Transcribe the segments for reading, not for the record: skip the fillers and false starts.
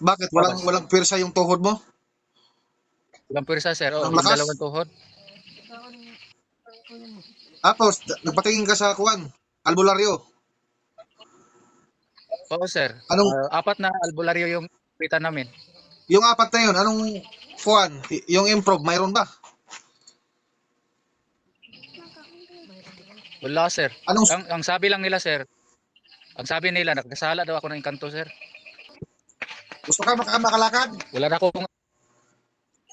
Bakit walang Labas. walang pwersa yung tuhod mo? Walang pwersa, sir. Oo, Ang yung lakas. dalawang tuhod. Tapos nagpatingin ka sa kuwan, albularyo. Oo, sir. Anong Apat na albularyo yung kita namin. yung apat na yun, anong kuwan? Yung improve, mayroon ba? Wala, sir. Anong Ang sabi lang nila, sir, ang sabi nila, nagkasala daw ako ng kanto, sir. gusto kang makalakad? Wala na akong,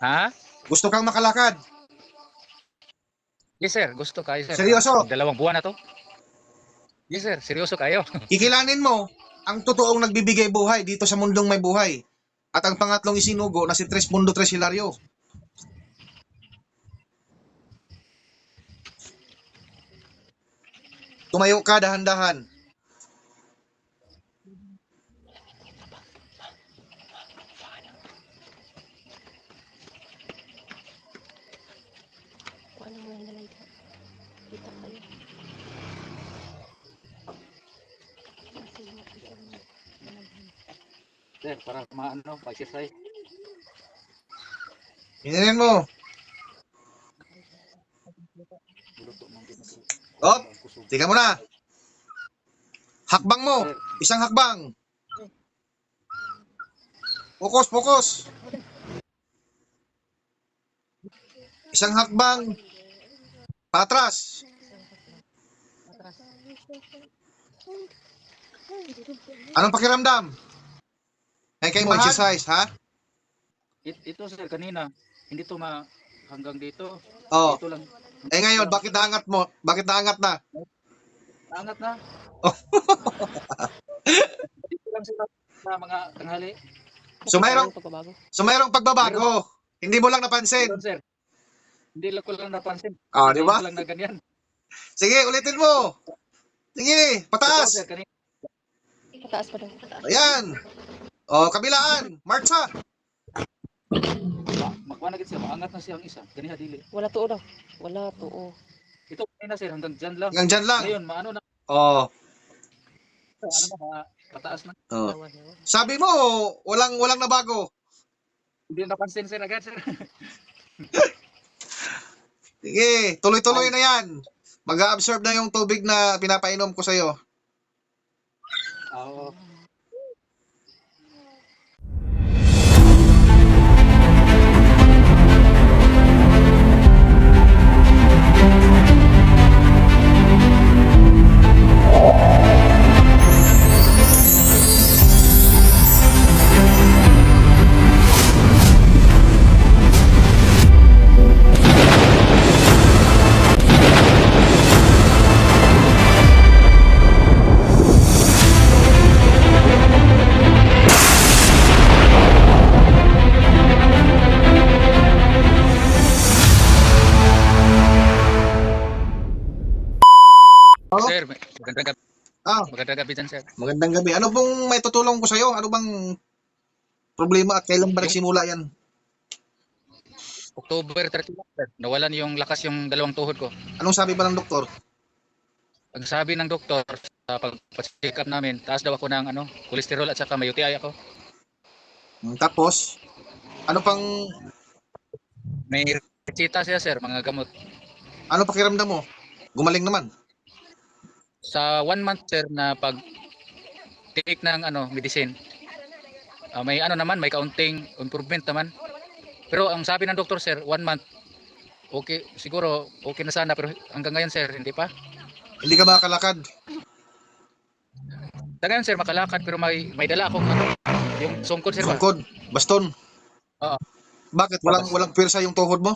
ha? Gusto kang makalakad? Yes, sir. Gusto kayo, sir. Seryoso? Magdalawang buwan na to. Yes, sir. Seryoso kayo. Kikilanin mo ang totoong nagbibigay buhay dito sa mundong may buhay. At ang pangatlong isinugo na si Tres Mundo Tres Hilario. Tumayo ka dahan-dahan. Sir, para maano, exercise. Hininin mo. Op, tika mo na. Hakbang mo. Isang hakbang. Fokus, fokus. Isang hakbang. Patras. Anong pakiramdam? Kaya mo exercise, ha? Ito, sir, kanina, hindi to hanggang dito. Oh. Ito lang. Ngayon, bakit naangat mo? Bakit naangat na? Angat na. Oh. Dito lang sila sa mga tanghali. So mayroong pagbabago. Hindi mo lang napansin. Meron, sir. Hindi lang ko lang napansin. Di ba? Lang na ganyan. Sige, ulitin mo. Sige, Ito, pataas. sir, kanina. Pataas pa daw. Pataas. Ayan. Oh, kabilaan. Marcha. Makuha na siya. Maangat na siya ang isa. Ganyan dili. Wala tuo daw. Wala tuo. Ito kanina, sir, hanggang dyan lang. Hanggang dyan lang. Ngayon, maano na. Oh. Ano na, pataas na. Oh. Sabi mo, walang nabago. Hindi napansin, sir, agad, sir. Sige, tuloy-tuloy na yan. Mag-a-absorb na yung tubig na pinapainom ko sa'yo. Oo. Sir, magandang gabi. Magandang gabi dyan, sir. Magandang gabi. Ano pong may tutulong ko sa'yo? Ano bang problema at kailan ba nagsimula yan? October 31, sir. Nawalan yung lakas yung dalawang tuhod ko. Anong sabi ba ng doktor? Ang sabi ng doktor sa pag-check up namin, taas daw ako ng cholesterol at saka may UTI ako. Tapos, ano pang, May resita siya, sir, mga gamot. ano pakiramdam mo? Gumaling naman. Sa 1 month, sir, na pag-take ng medicine, may naman, may kaunting improvement naman. Pero ang sabi ng doktor, sir, 1 month, okay, siguro okay na sana, pero hanggang ngayon, sir, hindi pa. Hindi ka makakalakad. Sa ngayon, sir, makalakad, pero may dala akong yung sungkod, sir. Sungkod, baston. Oo. Bakit walang pwersa yung tuhod mo?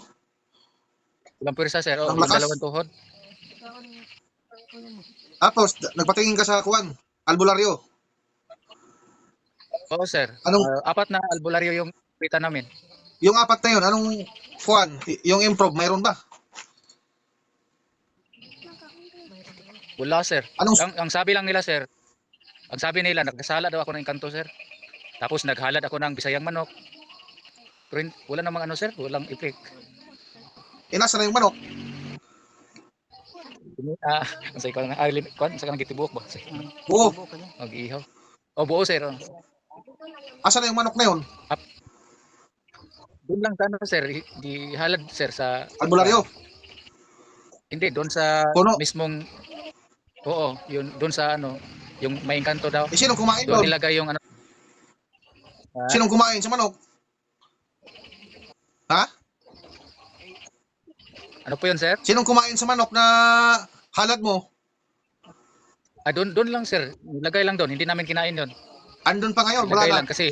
Walang pwersa, sir. Ang Yung lakas. dalawang tuhod. Tapos, nagpatingin ka sa kuwan, albularyo. Oo, sir. Anong, Apat na albularyo yung kita namin. yung apat na yun, anong kuwan? Yung improve, mayroon ba? Wala, sir. Anong, Ang sabi lang nila, sir, ang sabi nila, nagkasala daw ako ng kanto, sir. Tapos naghalad ako ng bisayang manok. Pero wala namang sir, walang effect. nasa na yung manok? Ang sa ikaw nga, sa kanang gitibok ba? Oo. Mag-ihaw. Oh, buo, sir. Asan na yung manok na yun? Doon lang sa ano sir, di halad sir sa Albularyo? hindi doon sa Puno? mismong oo, yun doon sa ano, yung may engkanto daw. Eh, sinong kumain Doon doon? nilagay yung ano. Ah, Sinong kumain sa manok? Ha? ano po yun sir? Sinong kumain sa manok na halad mo? Doon lang sir, nilagay lang doon, hindi namin kinain yun. Andun pa ngayon, wala Nilagay na. lang kasi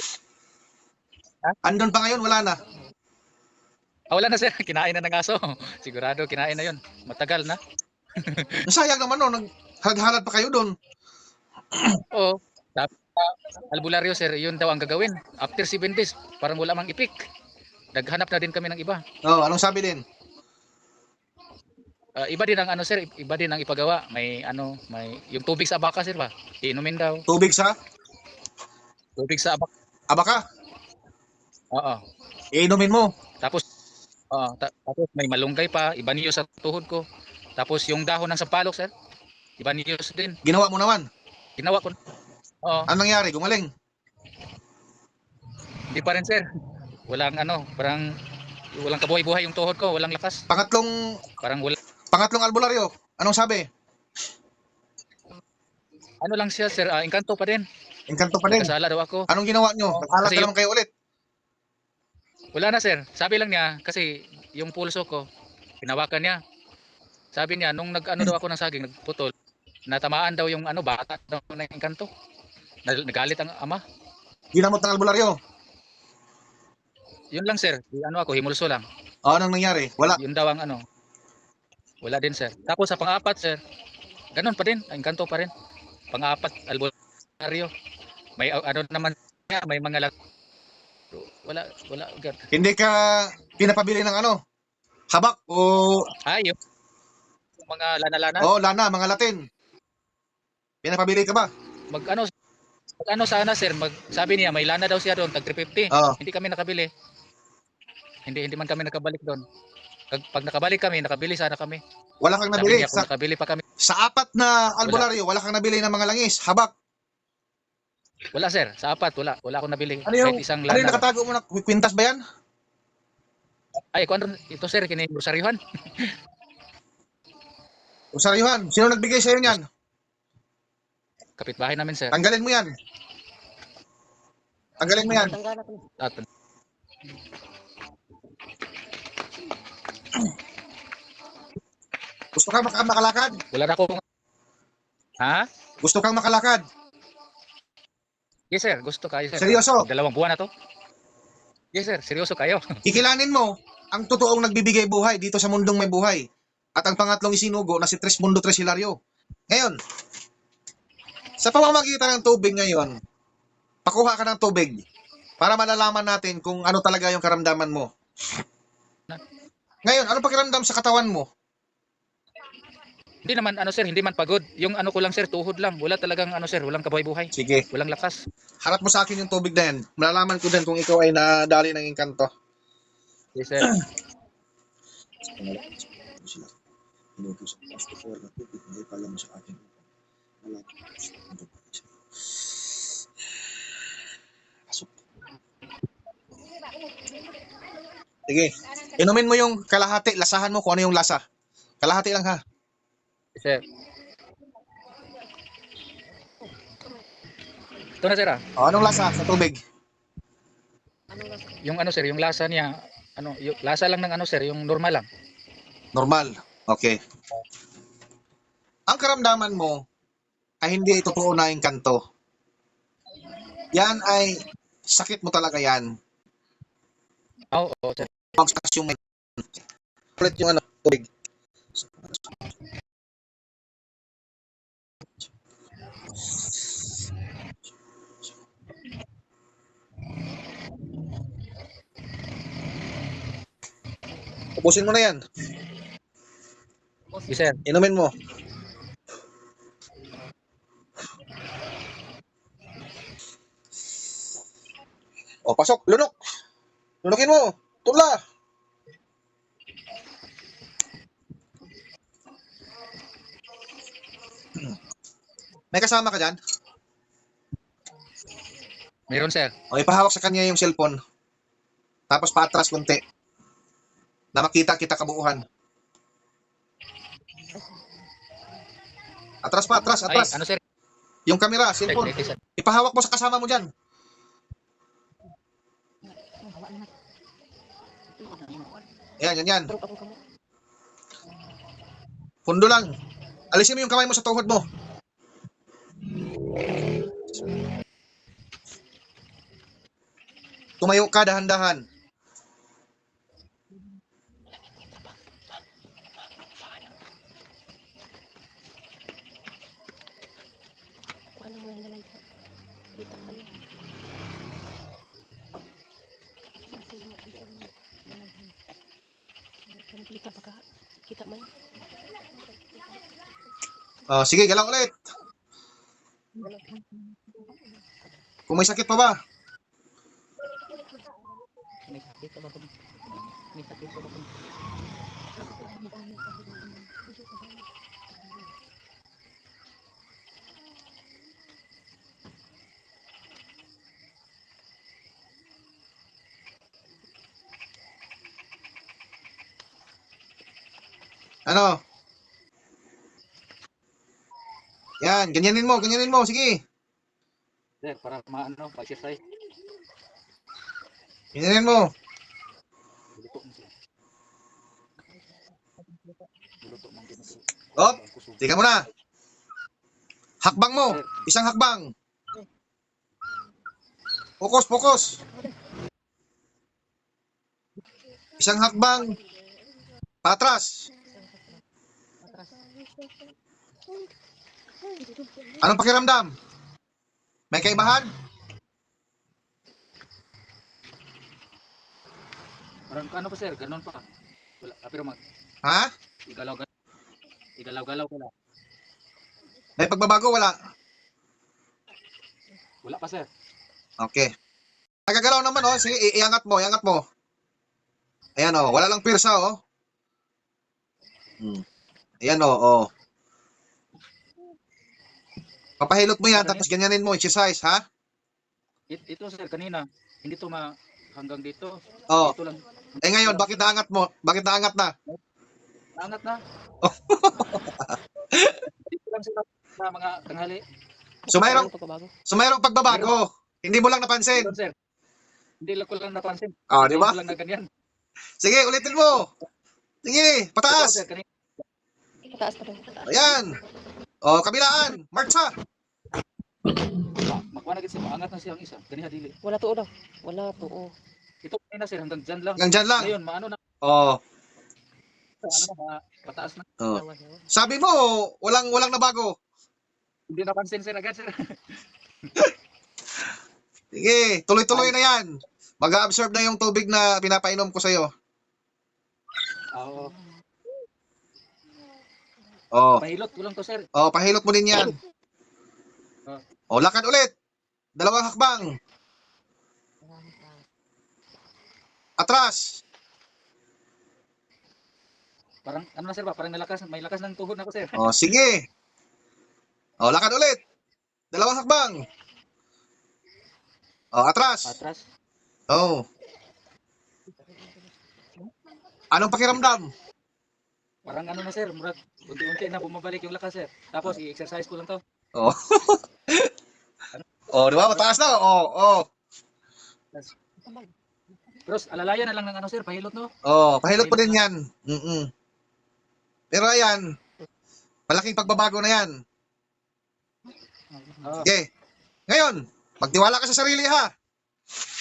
Andun pa ngayon, wala na. wala na sir, kinain na ng aso. Sigurado kinain na yun. Matagal na. Sayang naman no, naghalad pa kayo doon. Oo. Sabi sa albularyo sir, yun daw ang gagawin. After 7 days, parang wala mang ipik. Naghanap na din kami ng iba. Oh, anong sabi din? Iba din ang ano sir, iba din ang ipagawa. May ano, may yung tubig sa abaka sir ba? Iinumin daw. Tubig sa Tubig sa abaka. abaka. Oo. Iinumin mo. Tapos tapos may malunggay pa, iba niyo sa tuhod ko. Tapos yung dahon ng sampalok sir, iba niyo din. Ginawa mo naman. Ginawa ko. Oo. Anong nangyari? Gumaling. Hindi pa rin sir. Walang ano, parang walang kabuhay-buhay yung tuhod ko, walang lakas. Pangatlong Parang albularyo. Anong sabi? ano lang siya sir, engkanto pa din. Engkanto pa din. Nagkasala daw ako. Anong ginawa nyo? Naghalad Kasi na naman kayo ulit. Wala na sir. Sabi lang niya kasi yung pulso ko pinawakan niya. Sabi niya nung nag-ano daw ako ng saging, nagputol, natamaan daw yung ano bata daw ng engkanto. Nagalit ang ama. Ginamot ng albularyo. Yun lang sir. Ano ako, himulso lang. O, anong nangyari? Wala. Yun daw ang ano. Wala din sir. Tapos sa pang-apat sir, ganun pa din, engkanto pa rin. Pang-apat, albularyo. May ano naman niya, may mga wala Hindi ka pinapabili ng ano? Habak o yung mga lana-lana. lana, mga Latin. Pinapabili ka ba? Mag ano sana sir, sabi niya may lana daw siya doon, tag 350. Oo. Hindi kami nakabili. Hindi man kami nakabalik doon. Pag nakabalik kami, nakabili sana kami. Wala kang Sabi nabili. niya kung nakabili pa kami. Sa apat na albularyo, wala kang nabili ng mga langis, habak. Wala sir, sa apat wala akong nabili. Ano yung, Kahit isang ano yung lana. nakatago mo na? Kwintas ba yan? Ay, ito sir, kini Rosaryuhan. Rosaryuhan, sino nagbigay sa'yo niyan? Kapitbahay namin sir. Tanggalin mo yan. Tanggalin mo yan. Tanggalan ko. At, Gusto kang makalakad? wala na akong Ha? Gusto kang makalakad? Yes sir, gusto kayo sir. Seryoso? 2 buwan na to. Yes sir, seryoso kayo. Kikilanin mo ang totoong nagbibigay buhay dito sa mundong may buhay. At ang pangatlong isinugo na si Tresmundo Tres Hilario. Ngayon, sa pamamagitan ng tubig ngayon, pakuha ka ng tubig para malalaman natin kung ano talaga yung karamdaman mo. Ngayon, ano pakiramdam sa katawan mo? Hindi naman ano sir, hindi man pagod. Yung ano ko lang sir, tuhod lang. Wala talagang ano sir, walang kabuhay-buhay. Sige, Walang lakas. harap mo sa akin yung tubig na yan. Malalaman ko din kung ikaw ay nadali ng engkanto. Yes sir. Sige, inumin mo yung kalahati. Lasahan mo kung ano yung lasa. Kalahati lang ha. Yes sir. Ito na sir O, anong lasa sa tubig? Yung ano sir, yung lasa niya, ano, yung lasa lang ng ano sir, yung normal lang. Normal. Okay. Ang karamdaman mo ay hindi totoo na engkanto. Yan ay sakit mo talaga yan. Oo, sir. Pagsakas yung ulit yung ano, tubig. Ubusin mo na yan. Yes sir. Inumin mo. O, pasok. Lunok. Lunokin mo. Tula. May kasama ka dyan? Meron sir. O, ipahawak sa kanya yung cellphone. Tapos paatras konti. Na makita kita kabuuhan. Atras pa, atras, Ay, atras. ano sir? Yung camera, cellphone. Sir. Ipahawak mo sa kasama mo dyan. Yan, yan, yan. Turog ako kamo. Pundo lang. Alisin mo yung kamay mo sa tuhod mo. Tumayo ka dahan-dahan. Ano mo yung lalay ko? Kita ka lang. Kita pa ka? Kita man. Sige, galaw ulit. Kung may sakit pa ba? May sakit ka ba ko? May sakit ka ba ko? Ano? Yan, ganyanin mo, ganyanin mo. Sige. Sir, para maano, exercise. Ganyanin mo. Op, tika mo na. Hakbang mo. Isang hakbang. Fokus, fokus. Isang hakbang. Patras. Anong pakiramdam? May kaibahan? Parang ano pa sir, ganun pa. Wala, pero Ha? igalaw-galaw ko lang. May pagbabago? Wala. Wala pa sir. Okay. Nagagalaw naman, oh. Sige, iangat mo, iangat mo. Ayan, oh. Wala lang pirsa, oh. Ayan, oh. Papahilot mo yan, tapos ganyanin mo, exercise, ha? Ito sir, kanina, hindi to hanggang dito. Oh. Ito lang. Eh ngayon, bakit naangat mo? Bakit naangat na? Angat na. Dito lang sila sa mga tanghali. So mayroong, pagbabago. so mayroong pagbabago. Hindi mo lang napansin. Meron sir. Hindi lang ko lang napansin. Oh, di ba? Hindi ko lang na ganyan. Sige, ulitin mo. Sige, Ito, pataas. sir, kanina. Pataas pa daw. Pataas. Ayan. Oh, kabilaan. Marcha. Makuha na kasi maangat na siyang isa. Ganyan dili. Wala tuo daw. Wala tuo. Ito kanina sir, hanggang dyan lang. Hanggang dyan lang. Ngayon, maano na, Oh. pataas na. Oh. Sabi mo, walang nabago. Hindi napansin sir agad sir. Sige, tuloy-tuloy na yan. Mag-absorb na yung tubig na pinapainom ko sa'yo. Oo. Oh. Pahilot ko lang to sir. Oh, pahilot mo din yan. Oh, lakad ulit. Dalawang hakbang. Atras. Parang, ano na sir ba? Parang may lakas ng tuhod na ako sir. Oh, sige. Oh, lakad ulit. Dalawang hakbang. Oh, atras. Atras. Oh. Anong pakiramdam? Parang ano na sir, murag unti-unti na bumabalik yung lakas sir. Tapos i-exercise ko lang to. Oh. Oh, di ba? Mataas na. Oh. Pero alalayan na lang ng ano sir, pahilot no. Oh, pahilot mo din yan. Pero ayan, malaking pagbabago na yan. Oo. Okay. Ngayon, magtiwala ka sa sarili, ha?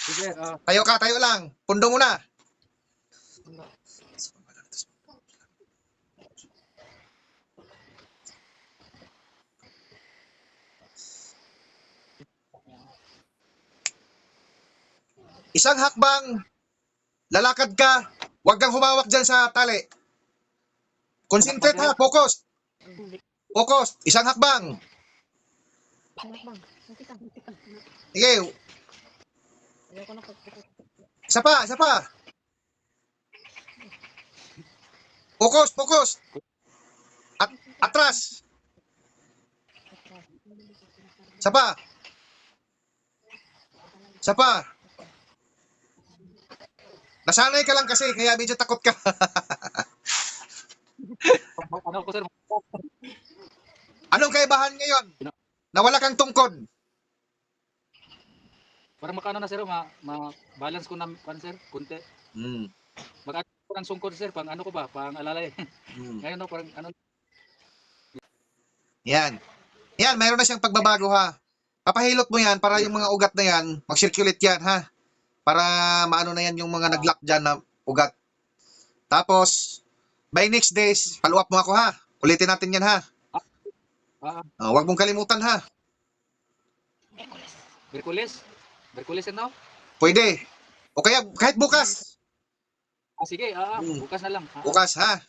Sige, Tayo lang. Pundo mo na. Isang hakbang, lalakad ka, huwag kang humawak dyan sa tali. Concentrate, ha, focus. Focus, isang hakbang. Sige. Isa pa. Focus. Atras. Isa pa. Isa pa. Nasanay ka lang kasi, kaya medyo takot ka. Ano ko sir? Anong kaibahan ngayon? Nawala kang tungkod. Parang makano na sir, balance ko na kan sir, kunti. Hmm. Mag-ano ko ng sungkod sir, pang ano ko ba, pang alalay. Hmm. Ngayon no, parang ano. Yan. Yan, mayroon na siyang pagbabago ha. Papahilot mo yan para yung mga ugat na yan, mag-circulate yan ha. Para maano na yan yung mga nag-lock dyan na ugat. Tapos, by next days, follow up mo ako ha. Ulitin natin yan ha. Ah, Huwag mong kalimutan ha. Berkulis? Berkulis ano? Pwede. O kaya kahit bukas. Sige, bukas na lang. Bukas ha.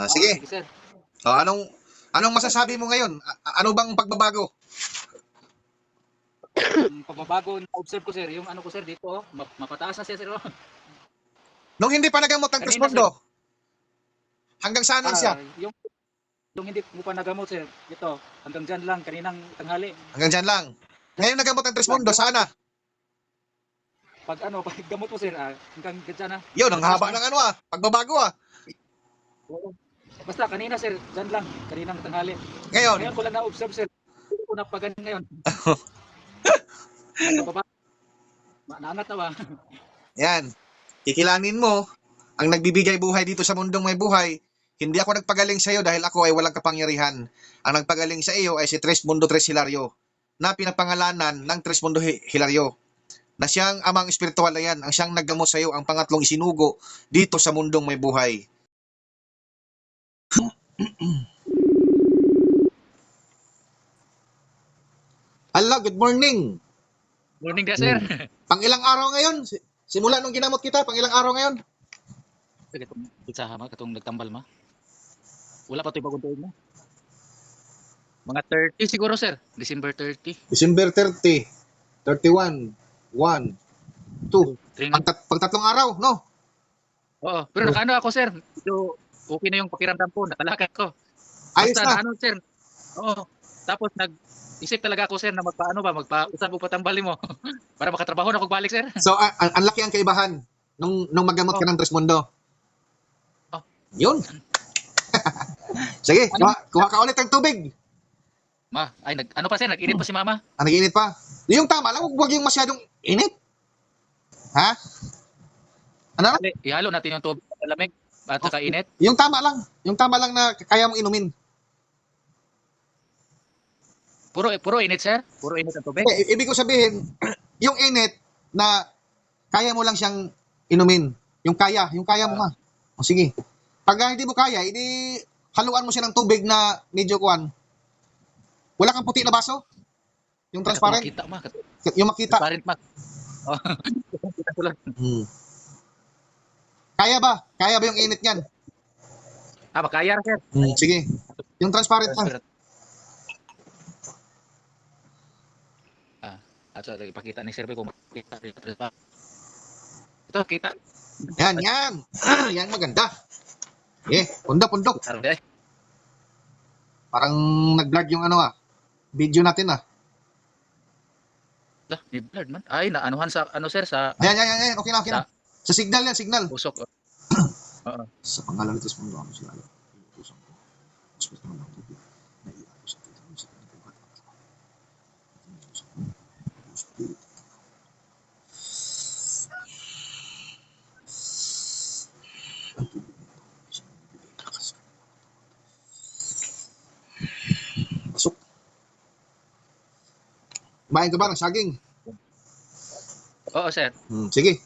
Sige. Sige sir. Anong masasabi mo ngayon? Ano bang pagbabago? Yung pagbabago na observe ko sir, yung ano ko sir dito, mapataas na siya sir. Nung hindi pa nagamot ang Kanina, Trismondo, hanggang saan lang siya? Yung hindi mo pa nagamot sir, ito, hanggang dyan lang, kaninang tanghali. Hanggang dyan lang. Ngayon nagamot ang Trismondo, sana? Pag gamot mo sir, hanggang dyan na. Yun, ang haba ng pagbabago Basta kanina sir, dyan lang, kaninang tanghali. Ngayon, Ngayon ko lang na-observe sir, hindi ko na pa ganun ngayon. Naangat na ba? yan. Kikilanin mo, ang nagbibigay buhay dito sa mundong may buhay, hindi ako nagpagaling sa iyo dahil ako ay walang kapangyarihan. Ang nagpagaling sa iyo ay si Trismundo Tres Hilario, na pinapangalanan ng Trismundo Hilario, na siyang amang espiritual na yan, ang siyang naggamot sa iyo, ang pangatlong isinugo dito sa mundong may buhay. Hello, good morning. Morning ka sir. Pang ilang araw ngayon? Simula nung ginamot kita, pang ilang araw ngayon? Sa hama, katong nagtambal ma. Wala pa ito bagong tuig mo. Mga 30 siguro sir, December 30. December 30, 31, 1, 2. Tring- Pagtatlong araw, no? Oo, pero ano ako sir, ito, okay na yung pakiramdam ko, nakalakad ko. Ayos Basta na. ano sir, oo. Tapos isip talaga ako sir na magpausap mo patambali mo para makatrabaho na ako balik sir. So, ang laki ang kaibahan nung maggamot ka ng Trismundo. Oh. Yun. Sige, kuha ka ulit ng tubig. Ano pa sir, nag-init pa si mama. Nag-iinit pa. Yung tama lang, huwag yung masyadong init. Ha? Ano? Ihalo natin yung tubig sa lamig at saka init. Yung tama lang. Yung tama lang na kaya mong inumin. Puro init sir, puro init ang tubig. Ibig ko sabihin, yung init na kaya mo lang siyang inumin. Yung kaya mo nga. O sige. Pag hindi mo kaya, hindi haluan mo siya ng tubig na medyo kuwan. Wala kang puti na baso? Yung transparent? Makita ma. Yung makita. Transparent ma. Oh. Kita ko lang. Kaya ba? Kaya ba yung init niyan? Makaya sir. Sige. Yung transparent pa. At so, ipakita ni sir kung makita. Ito, kita. Yan. Yan maganda. Pundok. Parang nag-blurred yung video natin May blood man. Ay, naanuhan sa sir sa Yan. Okay na. Sa signal yan, signal. usok. Oo. Sa pangalan ng Diyos, mundo ako sila. Inutusan ko. Espiritu ng mga tubig na iayos sa tita sa kanilang Espiritu. Ang tubig na ito, isang nagbibigay lakas. Pasok. Kumain ka ba ng saging? Oo, sir. Sige.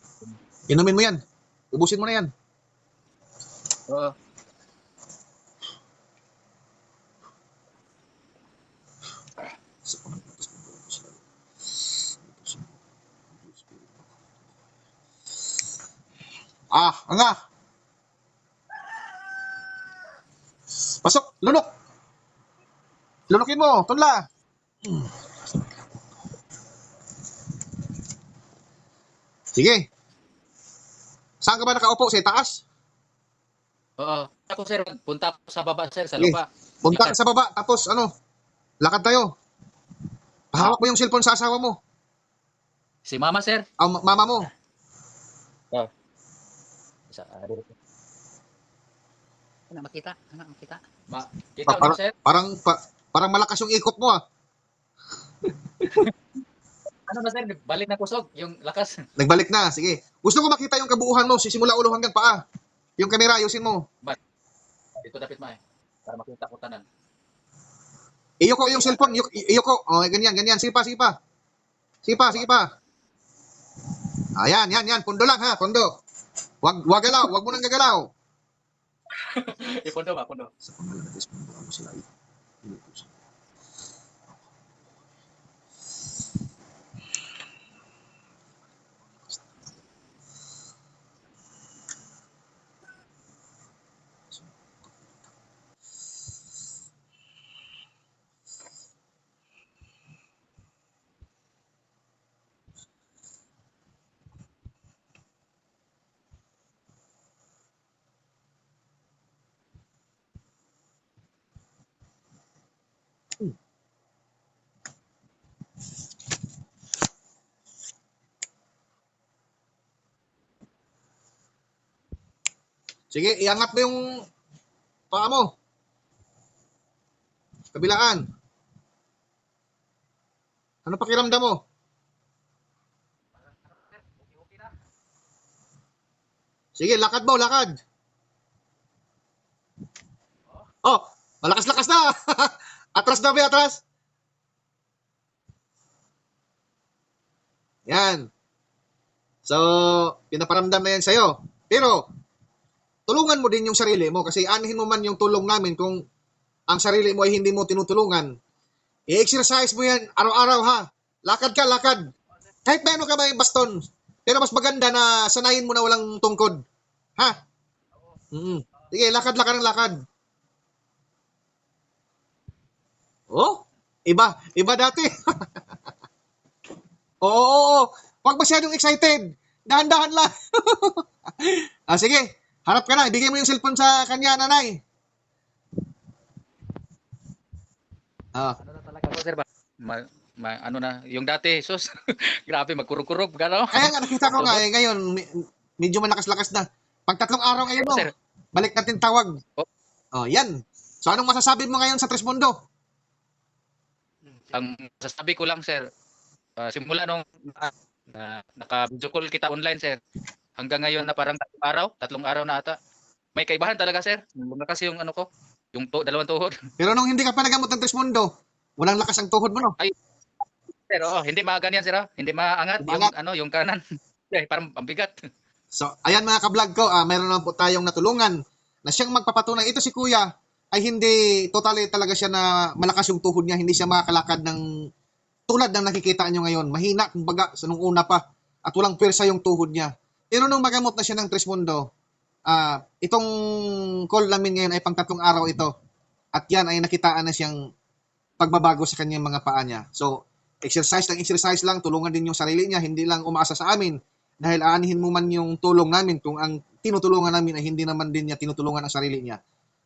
Inumin mo yan. Ubusin mo na yan. Oo. Nga. Pasok, lunok. Lunukin mo, tunla. Sige. Saan ka ba nakaupo? Sa taas? Oo. Ako sir, punta ako sa baba sir, sa Sige. lupa. Punta ka sa baba, tapos lakad tayo. Pahawak mo yung cellphone sa asawa mo. Si mama, sir. Mama mo. Oh. Ano makita? Kita mo, Parang, sir? parang malakas yung ikot mo ah. Ano na, sir? Balik na kusog. Yung lakas. Nagbalik na, sige. Gusto ko makita yung kabuuhan mo, sisimula ulo hanggang paa. Yung kamera, ayusin mo. Dito dapit mo eh. Para makita ko tanan. Iyo ko yung cellphone, iyo ko. Oh, ganyan, ganyan. Sige pa, sige pa. Sige pa, sige pa. Ayan, yan. Pundo lang ha, pundo. Wag galaw, wag mo nang gagalaw. Pundo ba? Pundo. Sa pangalan natin, pundo mo sila. Sige, iangat mo yung paa mo. Kabilaan. Ano pakiramdam mo? Sige, lakad mo, lakad. Oh, malakas-lakas na. Atras na ba, atras? Yan. So, pinaparamdam na yan sa'yo. Pero, tulungan mo din yung sarili mo kasi anihin mo man yung tulong namin kung ang sarili mo ay hindi mo tinutulungan. I-exercise mo yan araw-araw ha. Lakad ka, lakad. Kahit meron ka may baston. Pero mas maganda na sanayin mo na walang tungkod. Ha? Sige, lakad ng lakad. Oh, iba dati. Oo. Huwag masyadong excited. Dahan-dahan lang. Sige, harap ka na. Ibigay mo yung cellphone sa kanya, nanay. Ano na talaga ako, sir ba? Ano na, yung dati, sus. Grabe, magkurog-kurog. Gano? Kaya nga, nakita ko nga, ngayon, medyo malakas-lakas na. Pag 3 araw ngayon mo, Sir. balik natin tawag. Oh. Oh, yan. So, anong masasabi mo ngayon sa Tres Mundo? Ang sasabi ko lang, sir, simula nung naka-video call kita online, sir, hanggang ngayon na parang 3 araw na ata. May kaibahan talaga, sir. Kasi yung ano ko, yung dalawang tuhod. Pero nung hindi ka pa nagamot ng Tres Mundo, walang lakas ang tuhod mo, no? Pero hindi maganyan, sir. Hindi maangat Maangat. yung kanan. Parang pambigat. So, ayan mga ka-vlog ko, mayroon naman po tayong natulungan na siyang magpapatunay. Ito si Kuya ay hindi totally talaga siya na malakas yung tuhod niya, hindi siya makakalakad ng tulad ng nakikita nyo ngayon. Mahina, kumbaga, sa nung una pa at walang pwersa yung tuhod niya. Pero nung magamot na siya ng Tres Mundo, itong call namin ngayon ay pang 3 araw ito. At yan ay nakitaan na siyang pagbabago sa kanyang mga paa niya. So, exercise lang, tulungan din yung sarili niya, hindi lang umaasa sa amin. Dahil aanihin mo man yung tulong namin kung ang tinutulungan namin ay hindi naman din niya tinutulungan ang sarili niya.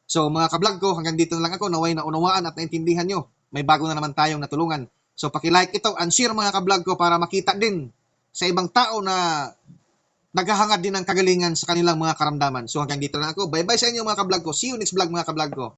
So mga ka-vlog ko, hanggang dito na lang ako, naway na unawaan at naintindihan nyo. May bago na naman tayong natulungan. So paki-like ito and share mga ka-vlog ko para makita din sa ibang tao na naghahangad din ng kagalingan sa kanilang mga karamdaman. So hanggang dito na lang ako. Bye-bye sa inyo mga ka-vlog ko. See you next vlog mga ka-vlog ko.